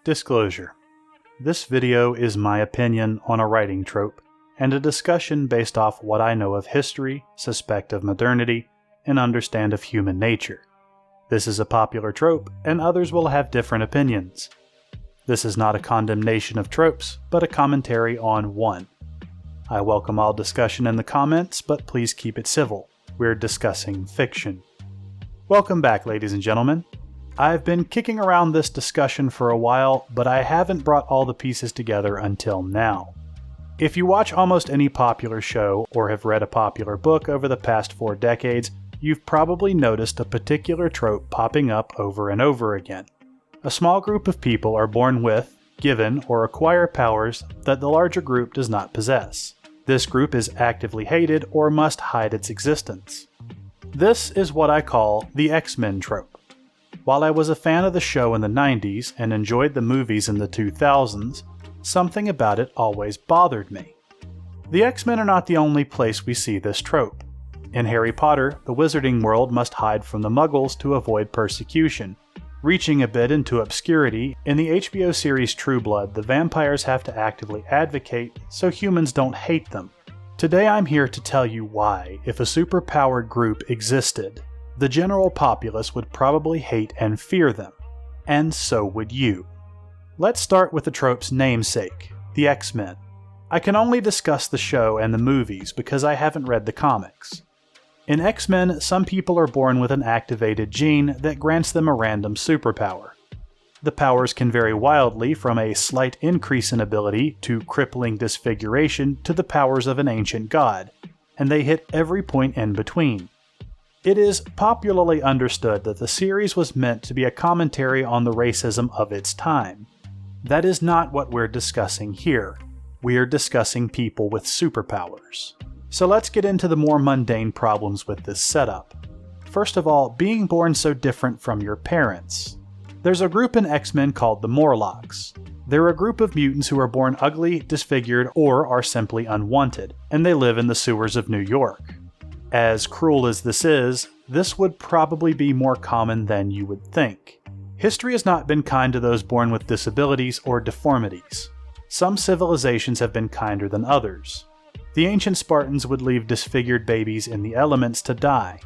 Disclosure. This video is my opinion on a writing trope, and a discussion based off what I know of history, suspect of modernity, and understand of human nature. This is a popular trope, and others will have different opinions. This is not a condemnation of tropes, but a commentary on one. I welcome all discussion in the comments, but please keep it civil. We're discussing fiction. Welcome back, ladies and gentlemen. I've been kicking around this discussion for a while, but I haven't brought all the pieces together until now. If you watch almost any popular show or have read a popular book over the past 4 decades, you've probably noticed a particular trope popping up over and over again. A small group of people are born with, given, or acquire powers that the larger group does not possess. This group is actively hated or must hide its existence. This is what I call the X-Men trope. While I was a fan of the show in the 90s and enjoyed the movies in the 2000s, something about it always bothered me. The X-Men are not the only place we see this trope. In Harry Potter, the wizarding world must hide from the Muggles to avoid persecution. Reaching a bit into obscurity, in the HBO series True Blood, the vampires have to actively advocate so humans don't hate them. Today I'm here to tell you why, if a superpowered group existed, the general populace would probably hate and fear them. And so would you. Let's start with the trope's namesake, the X-Men. I can only discuss the show and the movies because I haven't read the comics. In X-Men, some people are born with an activated gene that grants them a random superpower. The powers can vary wildly from a slight increase in ability to crippling disfiguration to the powers of an ancient god, and they hit every point in between. It is popularly understood that the series was meant to be a commentary on the racism of its time. That is not what we're discussing here. We're discussing people with superpowers. So let's get into the more mundane problems with this setup. First of all, being born so different from your parents. There's a group in X-Men called the Morlocks. They're a group of mutants who are born ugly, disfigured, or are simply unwanted, and they live in the sewers of New York. As cruel as this would probably be more common than you would think. History has not been kind to those born with disabilities or deformities. Some civilizations have been kinder than others. The ancient Spartans would leave disfigured babies in the elements to die.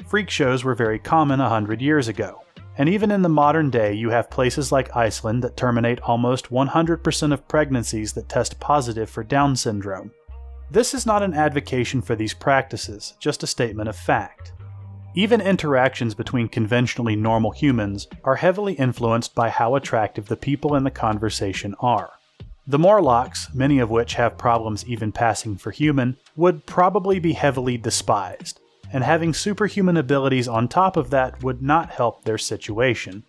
Freak shows were very common 100 years ago. And even in the modern day, you have places like Iceland that terminate almost 100% of pregnancies that test positive for Down syndrome. This is not an advocacy for these practices, just a statement of fact. Even interactions between conventionally normal humans are heavily influenced by how attractive the people in the conversation are. The Morlocks, many of which have problems even passing for human, would probably be heavily despised, and having superhuman abilities on top of that would not help their situation.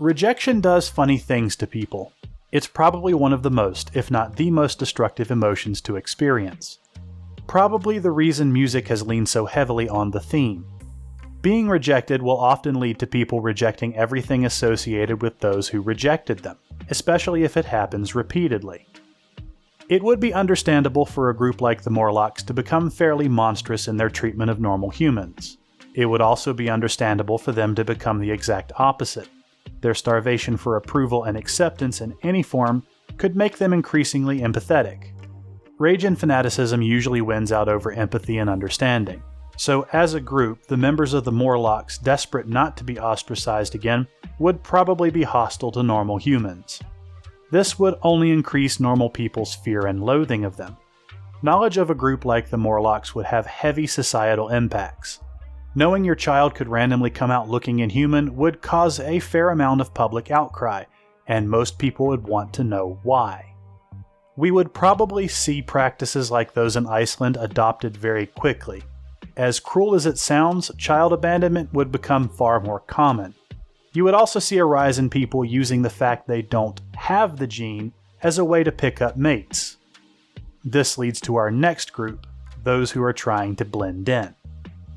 Rejection does funny things to people. It's probably one of the most, if not the most destructive emotions to experience. Probably the reason music has leaned so heavily on the theme. Being rejected will often lead to people rejecting everything associated with those who rejected them, especially if it happens repeatedly. It would be understandable for a group like the Morlocks to become fairly monstrous in their treatment of normal humans. It would also be understandable for them to become the exact opposite. Their starvation for approval and acceptance in any form could make them increasingly empathetic. Rage and fanaticism usually wins out over empathy and understanding. So as a group, the members of the Morlocks, desperate not to be ostracized again, would probably be hostile to normal humans. This would only increase normal people's fear and loathing of them. Knowledge of a group like the Morlocks would have heavy societal impacts. Knowing your child could randomly come out looking inhuman would cause a fair amount of public outcry, and most people would want to know why. We would probably see practices like those in Iceland adopted very quickly. As cruel as it sounds, child abandonment would become far more common. You would also see a rise in people using the fact they don't have the gene as a way to pick up mates. This leads to our next group, those who are trying to blend in.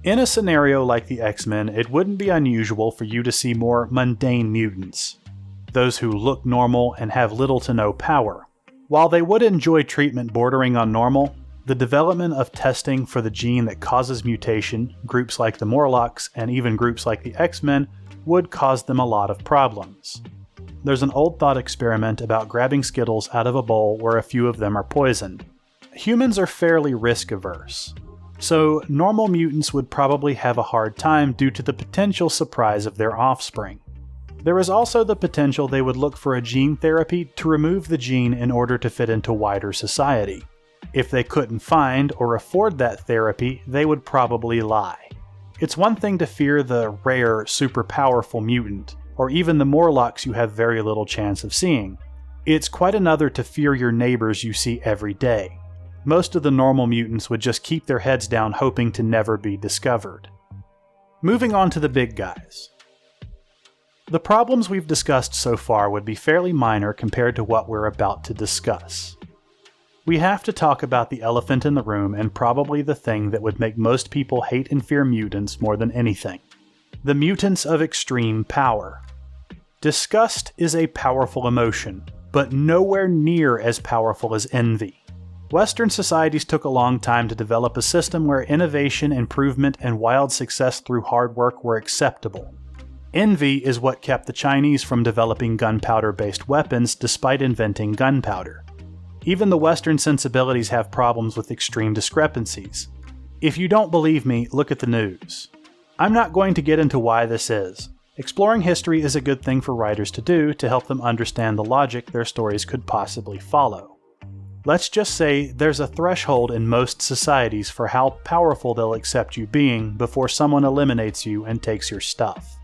In a scenario like the X-Men, it wouldn't be unusual for you to see more mundane mutants, those who look normal and have little to no power. While they would enjoy treatment bordering on normal, the development of testing for the gene that causes mutation, groups like the Morlocks and even groups like the X-Men, would cause them a lot of problems. there's an old thought experiment about grabbing Skittles out of a bowl where a few of them are poisoned. Humans are fairly risk-averse, so normal mutants would probably have a hard time due to the potential surprise of their offspring. There is also the potential they would look for a gene therapy to remove the gene in order to fit into wider society. If they couldn't find or afford that therapy, they would probably lie. It's one thing to fear the rare, super powerful mutant, or even the Morlocks you have very little chance of seeing. It's quite another to fear your neighbors you see every day. Most of the normal mutants would just keep their heads down hoping to never be discovered. Moving on to the big guys. The problems we've discussed so far would be fairly minor compared to what we're about to discuss. We have to talk about the elephant in the room and probably the thing that would make most people hate and fear mutants more than anything. The mutants of extreme power. Disgust is a powerful emotion, but nowhere near as powerful as envy. Western societies took a long time to develop a system where innovation, improvement, and wild success through hard work were acceptable. Envy is what kept the Chinese from developing gunpowder-based weapons despite inventing gunpowder. Even the Western sensibilities have problems with extreme discrepancies. If you don't believe me, look at the news. I'm not going to get into why this is. Exploring history is a good thing for writers to do to help them understand the logic their stories could possibly follow. Let's just say there's a threshold in most societies for how powerful they'll accept you being before someone eliminates you and takes your stuff.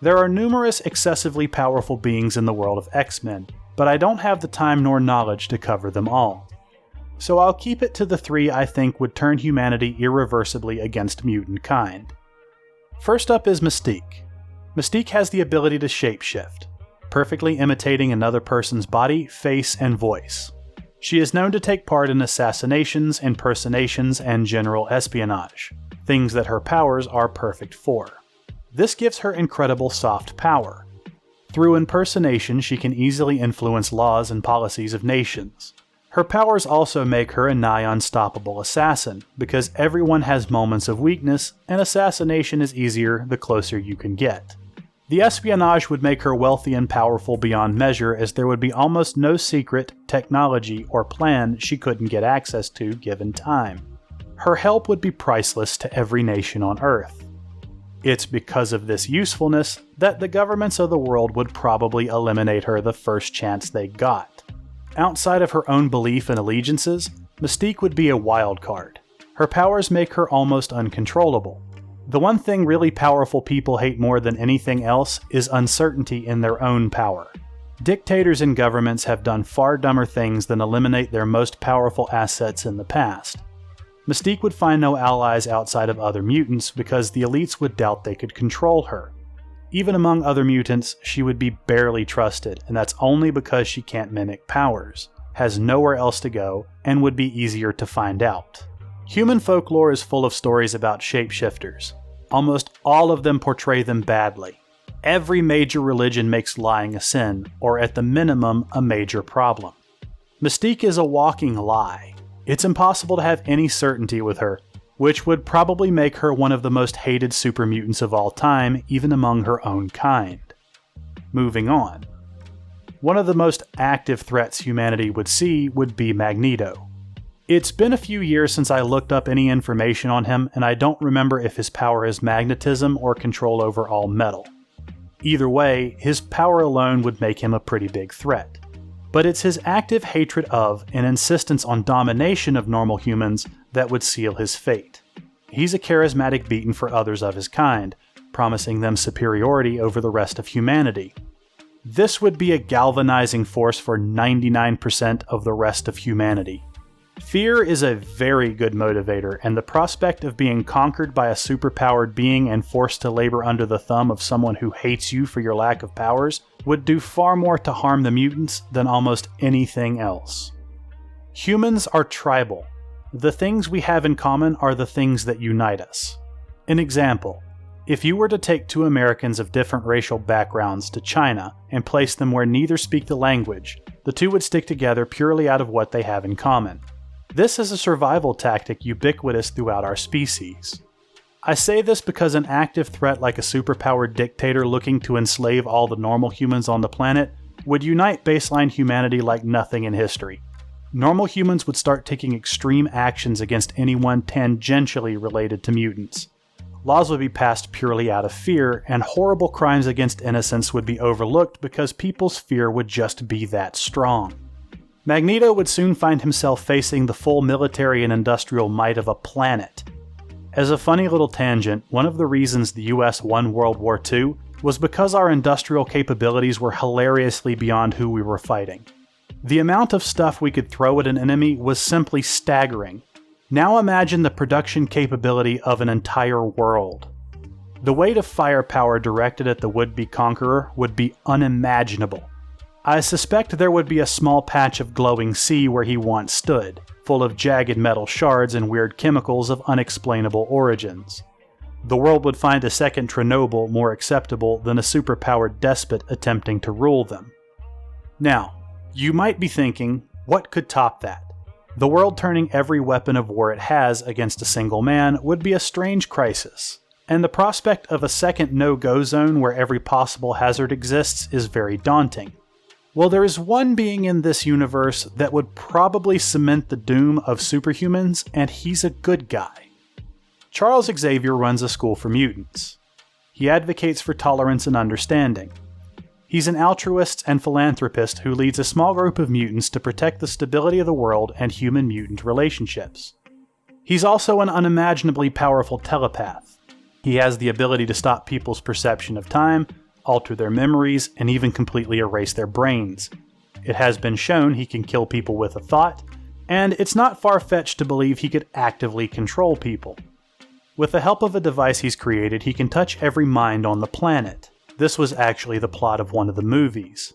There are numerous excessively powerful beings in the world of X-Men, but I don't have the time nor knowledge to cover them all. So I'll keep it to the three I think would turn humanity irreversibly against mutant kind. First up is Mystique. Mystique has the ability to shapeshift, perfectly imitating another person's body, face, and voice. She is known to take part in assassinations, impersonations, and general espionage, things that her powers are perfect for. This gives her incredible soft power. Through impersonation, she can easily influence laws and policies of nations. Her powers also make her a nigh unstoppable assassin, because everyone has moments of weakness, and assassination is easier the closer you can get. The espionage would make her wealthy and powerful beyond measure, as there would be almost no secret, technology, or plan she couldn't get access to given time. Her help would be priceless to every nation on Earth. It's because of this usefulness that the governments of the world would probably eliminate her the first chance they got. Outside of her own belief and allegiances, Mystique would be a wild card. Her powers make her almost uncontrollable. The one thing really powerful people hate more than anything else is uncertainty in their own power. Dictators and governments have done far dumber things than eliminate their most powerful assets in the past. Mystique would find no allies outside of other mutants because the elites would doubt they could control her. Even among other mutants, she would be barely trusted, and that's only because she can't mimic powers, has nowhere else to go, and would be easier to find out. Human folklore is full of stories about shapeshifters. Almost all of them portray them badly. Every major religion makes lying a sin, or at the minimum, a major problem. Mystique is a walking lie. It's impossible to have any certainty with her, which would probably make her one of the most hated super mutants of all time, even among her own kind. Moving on. One of the most active threats humanity would see would be Magneto. It's been a few years since I looked up any information on him, and I don't remember if his power is magnetism or control over all metal. Either way, his power alone would make him a pretty big threat. But it's his active hatred of and insistence on domination of normal humans that would seal his fate. He's a charismatic beacon for others of his kind, promising them superiority over the rest of humanity. This would be a galvanizing force for 99% of the rest of humanity. Fear is a very good motivator, and the prospect of being conquered by a superpowered being and forced to labor under the thumb of someone who hates you for your lack of powers would do far more to harm the mutants than almost anything else. Humans are tribal. The things we have in common are the things that unite us. An example, if you were to take two Americans of different racial backgrounds to China and place them where neither speak the language, the two would stick together purely out of what they have in common. This is a survival tactic ubiquitous throughout our species. I say this because an active threat like a superpowered dictator looking to enslave all the normal humans on the planet would unite baseline humanity like nothing in history. Normal humans would start taking extreme actions against anyone tangentially related to mutants. Laws would be passed purely out of fear, and horrible crimes against innocents would be overlooked because people's fear would just be that strong. Magneto would soon find himself facing the full military and industrial might of a planet. As a funny little tangent, one of the reasons the US won World War II was because our industrial capabilities were hilariously beyond who we were fighting. The amount of stuff we could throw at an enemy was simply staggering. Now imagine the production capability of an entire world. The weight of firepower directed at the would-be conqueror would be unimaginable. I suspect there would be a small patch of glowing sea where he once stood, full of jagged metal shards and weird chemicals of unexplainable origins. The world would find a second Chernobyl more acceptable than a superpowered despot attempting to rule them. Now, you might be thinking, what could top that? The world turning every weapon of war it has against a single man would be a strange crisis, and the prospect of a second no-go zone where every possible hazard exists is very daunting. Well, there is one being in this universe that would probably cement the doom of superhumans, and he's a good guy. Charles Xavier runs a school for mutants. He advocates for tolerance and understanding. He's an altruist and philanthropist who leads a small group of mutants to protect the stability of the world and human-mutant relationships. He's also an unimaginably powerful telepath. He has the ability to stop people's perception of time, alter their memories, and even completely erase their brains. It has been shown he can kill people with a thought, and it's not far-fetched to believe he could actively control people. With the help of a device he's created, he can touch every mind on the planet. This was actually the plot of one of the movies.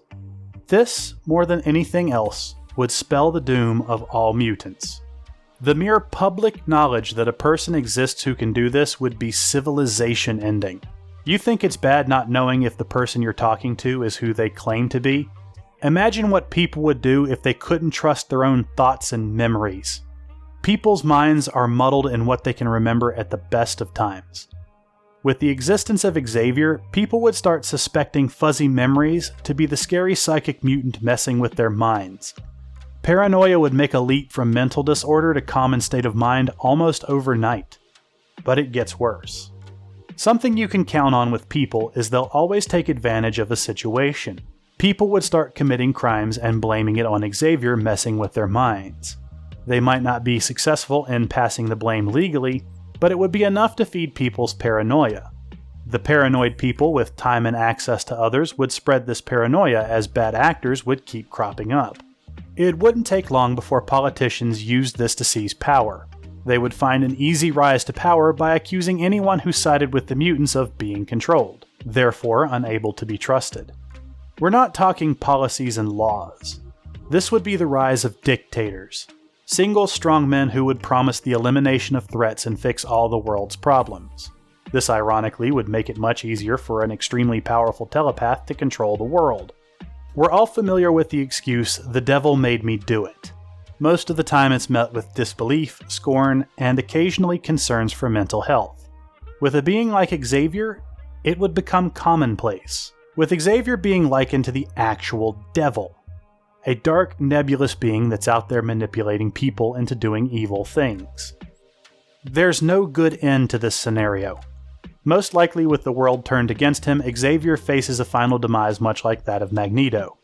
This, more than anything else, would spell the doom of all mutants. The mere public knowledge that a person exists who can do this would be civilization ending. You think it's bad not knowing if the person you're talking to is who they claim to be? Imagine what people would do if they couldn't trust their own thoughts and memories. People's minds are muddled in what they can remember at the best of times. With the existence of Xavier, people would start suspecting fuzzy memories to be the scary psychic mutant messing with their minds. Paranoia would make a leap from mental disorder to common state of mind almost overnight. But it gets worse. Something you can count on with people is they'll always take advantage of a situation. People would start committing crimes and blaming it on Xavier messing with their minds. They might not be successful in passing the blame legally, but it would be enough to feed people's paranoia. The paranoid people with time and access to others would spread this paranoia as bad actors would keep cropping up. It wouldn't take long before politicians used this to seize power. They would find an easy rise to power by accusing anyone who sided with the mutants of being controlled, therefore unable to be trusted. We're not talking policies and laws. This would be the rise of dictators. Single strong men who would promise the elimination of threats and fix all the world's problems. This ironically would make it much easier for an extremely powerful telepath to control the world. We're all familiar with the excuse, "the devil made me do it." Most of the time it's met with disbelief, scorn, and occasionally concerns for mental health. With a being like Xavier, it would become commonplace, with Xavier being likened to the actual devil. A dark, nebulous being that's out there manipulating people into doing evil things. There's no good end to this scenario. Most likely with the world turned against him, Xavier faces a final demise much like that of Magneto.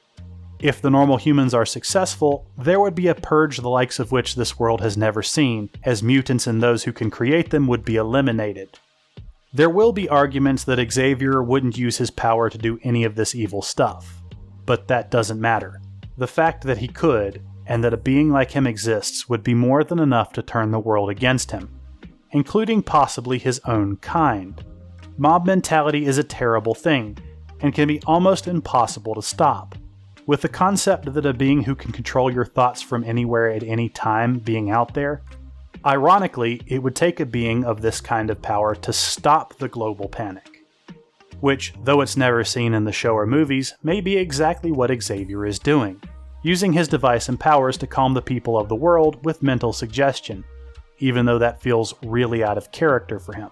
If the normal humans are successful, there would be a purge the likes of which this world has never seen, as mutants and those who can create them would be eliminated. There will be arguments that Xavier wouldn't use his power to do any of this evil stuff, but that doesn't matter. The fact that he could, and that a being like him exists, would be more than enough to turn the world against him, including possibly his own kind. Mob mentality is a terrible thing, and can be almost impossible to stop. With the concept that a being who can control your thoughts from anywhere at any time being out there, ironically, it would take a being of this kind of power to stop the global panic. Which, though it's never seen in the show or movies, may be exactly what Xavier is doing, using his device and powers to calm the people of the world with mental suggestion, even though that feels really out of character for him.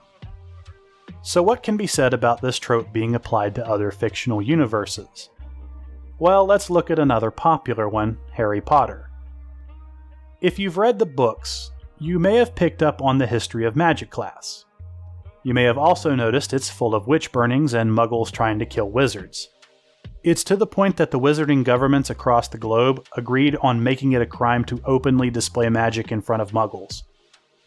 So what can be said about this trope being applied to other fictional universes? Well, let's look at another popular one, Harry Potter. If you've read the books, you may have picked up on the history of magic class. You may have also noticed it's full of witch burnings and muggles trying to kill wizards. It's to the point that the wizarding governments across the globe agreed on making it a crime to openly display magic in front of muggles.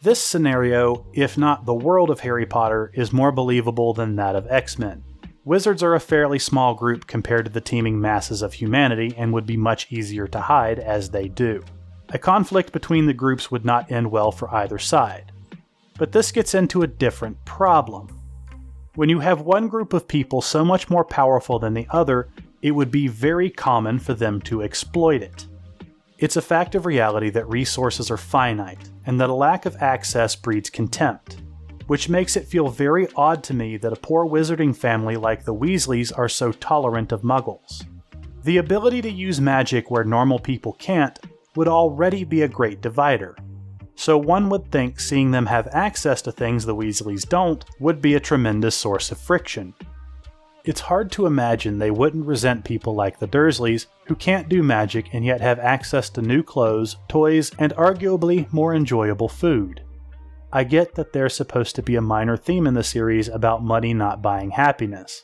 This scenario, if not the world of Harry Potter, is more believable than that of X-Men. Wizards are a fairly small group compared to the teeming masses of humanity and would be much easier to hide as they do. A conflict between the groups would not end well for either side. But this gets into a different problem. When you have one group of people so much more powerful than the other, it would be very common for them to exploit it. It's a fact of reality that resources are finite, and that a lack of access breeds contempt, which makes it feel very odd to me that a poor wizarding family like the Weasleys are so tolerant of muggles. The ability to use magic where normal people can't would already be a great divider, so one would think seeing them have access to things the Weasleys don't would be a tremendous source of friction. It's hard to imagine they wouldn't resent people like the Dursleys, who can't do magic and yet have access to new clothes, toys, and arguably more enjoyable food. I get that there's supposed to be a minor theme in the series about money not buying happiness.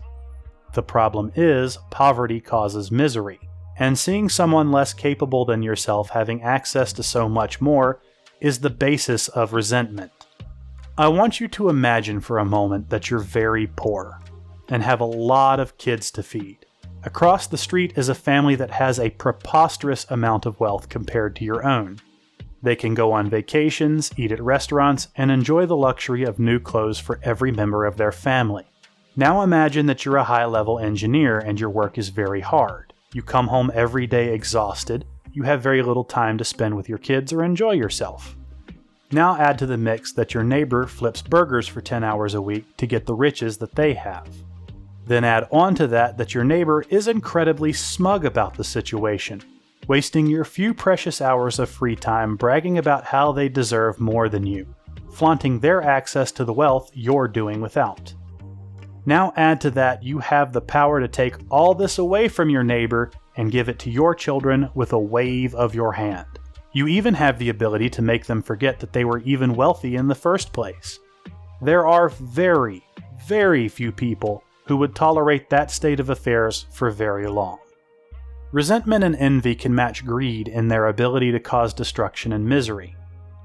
The problem is, poverty causes misery, and seeing someone less capable than yourself having access to so much more is the basis of resentment. I want you to imagine for a moment that you're very poor and have a lot of kids to feed. Across the street is a family that has a preposterous amount of wealth compared to your own. They can go on vacations, eat at restaurants, and enjoy the luxury of new clothes for every member of their family. Now imagine that you're a high-level engineer and your work is very hard. You come home every day exhausted, you have very little time to spend with your kids or enjoy yourself. Now add to the mix that your neighbor flips burgers for 10 hours a week to get the riches that they have. Then add on to that your neighbor is incredibly smug about the situation, wasting your few precious hours of free time bragging about how they deserve more than you, flaunting their access to the wealth you're doing without. Now add to that you have the power to take all this away from your neighbor and give it to your children with a wave of your hand. You even have the ability to make them forget that they were even wealthy in the first place. There are very, very few people who would tolerate that state of affairs for very long. Resentment and envy can match greed in their ability to cause destruction and misery.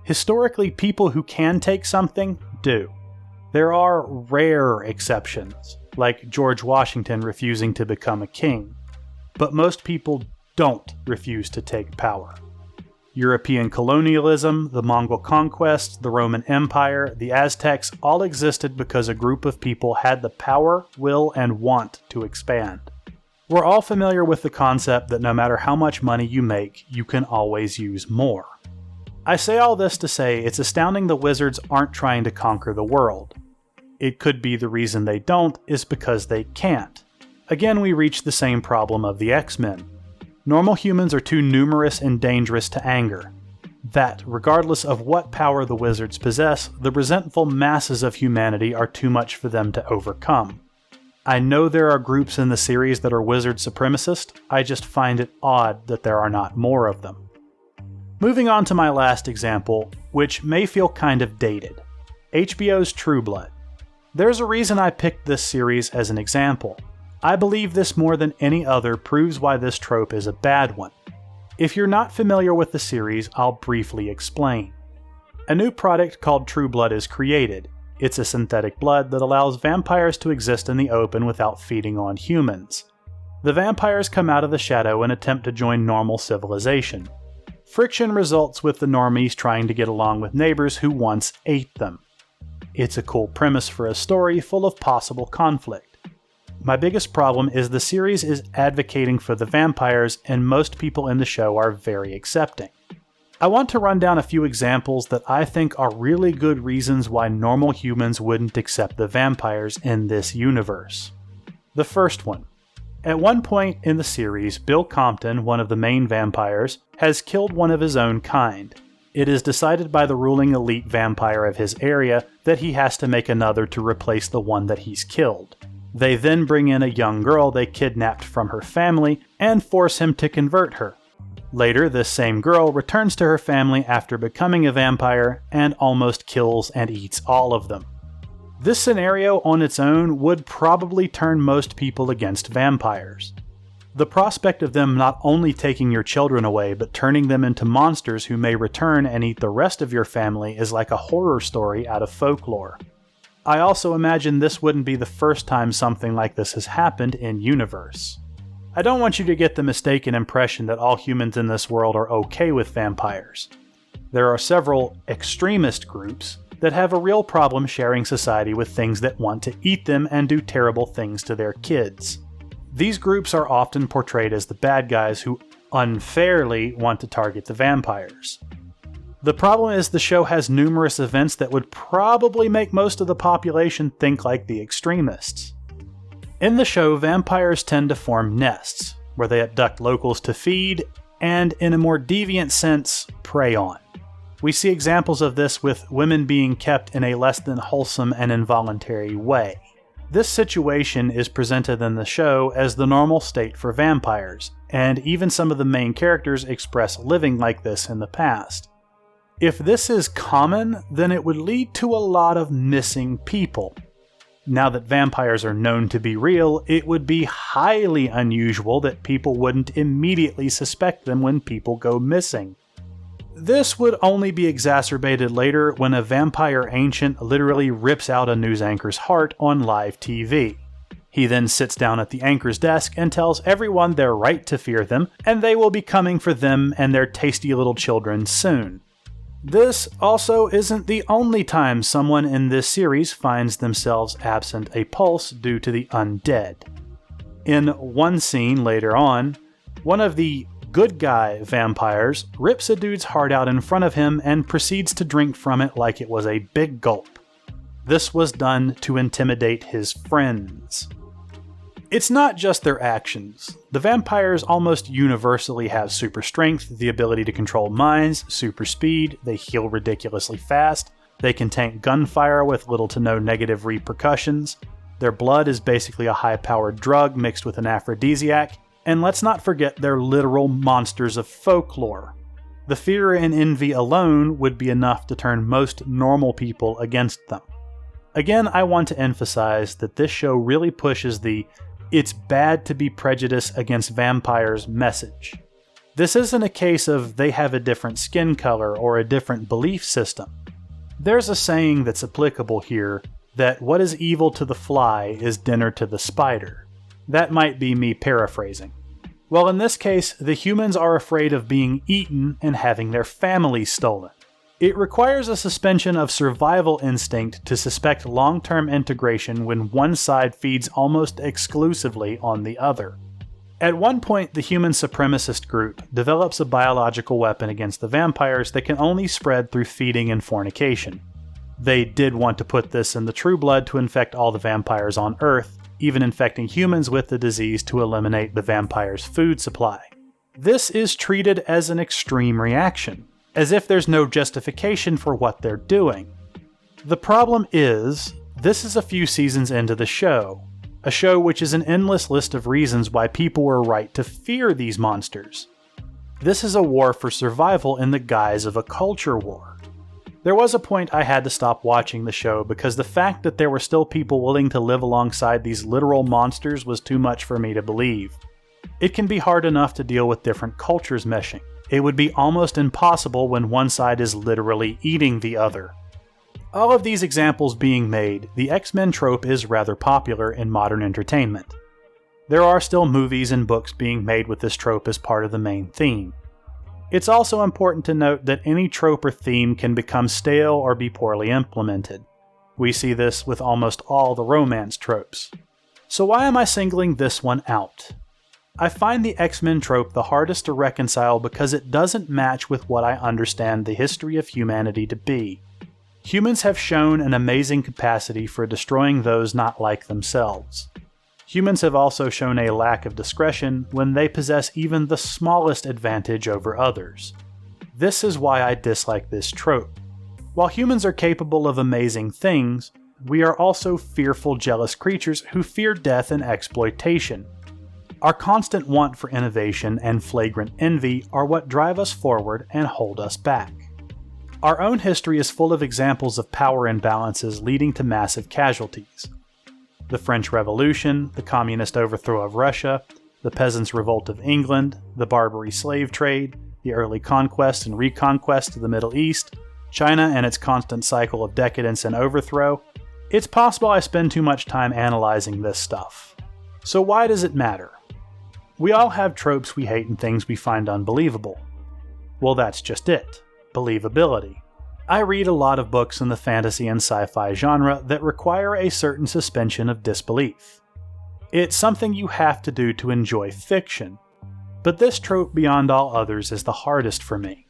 Historically, people who can take something do. There are rare exceptions, like George Washington refusing to become a king, but most people don't refuse to take power. European colonialism, the Mongol conquest, the Roman Empire, the Aztecs all existed because a group of people had the power, will, and want to expand. We're all familiar with the concept that no matter how much money you make, you can always use more. I say all this to say it's astounding the wizards aren't trying to conquer the world. It could be the reason they don't is because they can't. Again, we reach the same problem of the X-Men. Normal humans are too numerous and dangerous to anger. That, regardless of what power the wizards possess, the resentful masses of humanity are too much for them to overcome. I know there are groups in the series that are wizard supremacist, I just find it odd that there are not more of them. Moving on to my last example, which may feel kind of dated. HBO's True Blood. There's a reason I picked this series as an example. I believe this more than any other proves why this trope is a bad one. If you're not familiar with the series, I'll briefly explain. A new product called True Blood is created. It's a synthetic blood that allows vampires to exist in the open without feeding on humans. The vampires come out of the shadow and attempt to join normal civilization. Friction results with the normies trying to get along with neighbors who once ate them. It's a cool premise for a story full of possible conflict. My biggest problem is the series is advocating for the vampires and most people in the show are very accepting. I want to run down a few examples that I think are really good reasons why normal humans wouldn't accept the vampires in this universe. The first one. At one point in the series, Bill Compton, one of the main vampires, has killed one of his own kind. It is decided by the ruling elite vampire of his area that he has to make another to replace the one that he's killed. They then bring in a young girl they kidnapped from her family and force him to convert her. Later, this same girl returns to her family after becoming a vampire and almost kills and eats all of them. This scenario on its own would probably turn most people against vampires. The prospect of them not only taking your children away, but turning them into monsters who may return and eat the rest of your family is like a horror story out of folklore. I also imagine this wouldn't be the first time something like this has happened in universe. I don't want you to get the mistaken impression that all humans in this world are okay with vampires. There are several extremist groups that have a real problem sharing society with things that want to eat them and do terrible things to their kids. These groups are often portrayed as the bad guys who unfairly want to target the vampires. The problem is the show has numerous events that would probably make most of the population think like the extremists. In the show, vampires tend to form nests, where they abduct locals to feed, and in a more deviant sense, prey on. We see examples of this with women being kept in a less than wholesome and involuntary way. This situation is presented in the show as the normal state for vampires, and even some of the main characters express living like this in the past. If this is common, then it would lead to a lot of missing people. Now that vampires are known to be real, it would be highly unusual that people wouldn't immediately suspect them when people go missing. This would only be exacerbated later when a vampire ancient literally rips out a news anchor's heart on live TV. He then sits down at the anchor's desk and tells everyone they're right to fear them, and they will be coming for them and their tasty little children soon. This also isn't the only time someone in this series finds themselves absent a pulse due to the undead. In one scene later on, one of the good guy vampires rips a dude's heart out in front of him and proceeds to drink from it like it was a big gulp. This was done to intimidate his friends. It's not just their actions. The vampires almost universally have super strength, the ability to control minds, super speed, they heal ridiculously fast, they can tank gunfire with little to no negative repercussions, their blood is basically a high-powered drug mixed with an aphrodisiac, and let's not forget they're literal monsters of folklore. The fear and envy alone would be enough to turn most normal people against them. Again, I want to emphasize that this show really pushes the "it's bad to be prejudiced against vampires" message. This isn't a case of they have a different skin color or a different belief system. There's a saying that's applicable here that what is evil to the fly is dinner to the spider. That might be me paraphrasing. Well, in this case, the humans are afraid of being eaten and having their families stolen. It requires a suspension of survival instinct to suspect long-term integration when one side feeds almost exclusively on the other. At one point, the human supremacist group develops a biological weapon against the vampires that can only spread through feeding and fornication. They did want to put this in the True Blood to infect all the vampires on Earth, even infecting humans with the disease to eliminate the vampires' food supply. This is treated as an extreme reaction, as if there's no justification for what they're doing. The problem is, this is a few seasons into the show, a show which is an endless list of reasons why people were right to fear these monsters. This is a war for survival in the guise of a culture war. There was a point I had to stop watching the show because the fact that there were still people willing to live alongside these literal monsters was too much for me to believe. It can be hard enough to deal with different cultures meshing. It would be almost impossible when one side is literally eating the other. All of these examples being made, the X-Men trope is rather popular in modern entertainment. There are still movies and books being made with this trope as part of the main theme. It's also important to note that any trope or theme can become stale or be poorly implemented. We see this with almost all the romance tropes. So why am I singling this one out? I find the X-Men trope the hardest to reconcile because it doesn't match with what I understand the history of humanity to be. Humans have shown an amazing capacity for destroying those not like themselves. Humans have also shown a lack of discretion when they possess even the smallest advantage over others. This is why I dislike this trope. While humans are capable of amazing things, we are also fearful, jealous creatures who fear death and exploitation. Our constant want for innovation and flagrant envy are what drive us forward and hold us back. Our own history is full of examples of power imbalances leading to massive casualties. The French Revolution, the communist overthrow of Russia, the Peasants' Revolt of England, the Barbary slave trade, the early conquest and reconquest of the Middle East, China and its constant cycle of decadence and overthrow. It's possible I spend too much time analyzing this stuff. So why does it matter? We all have tropes we hate and things we find unbelievable. Well, that's just it. Believability. I read a lot of books in the fantasy and sci-fi genre that require a certain suspension of disbelief. It's something you have to do to enjoy fiction. But this trope beyond all others is the hardest for me.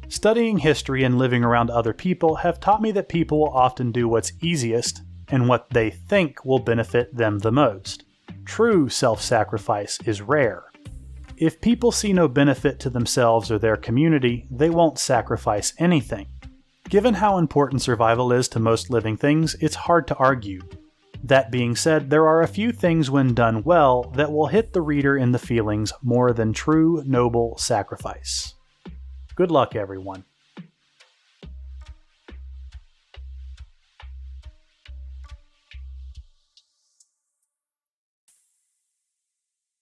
Studying history and living around other people have taught me that people will often do what's easiest and what they think will benefit them the most. True self-sacrifice is rare. If people see no benefit to themselves or their community, they won't sacrifice anything. Given how important survival is to most living things, it's hard to argue. That being said, there are a few things when done well that will hit the reader in the feelings more than true, noble sacrifice. Good luck, everyone.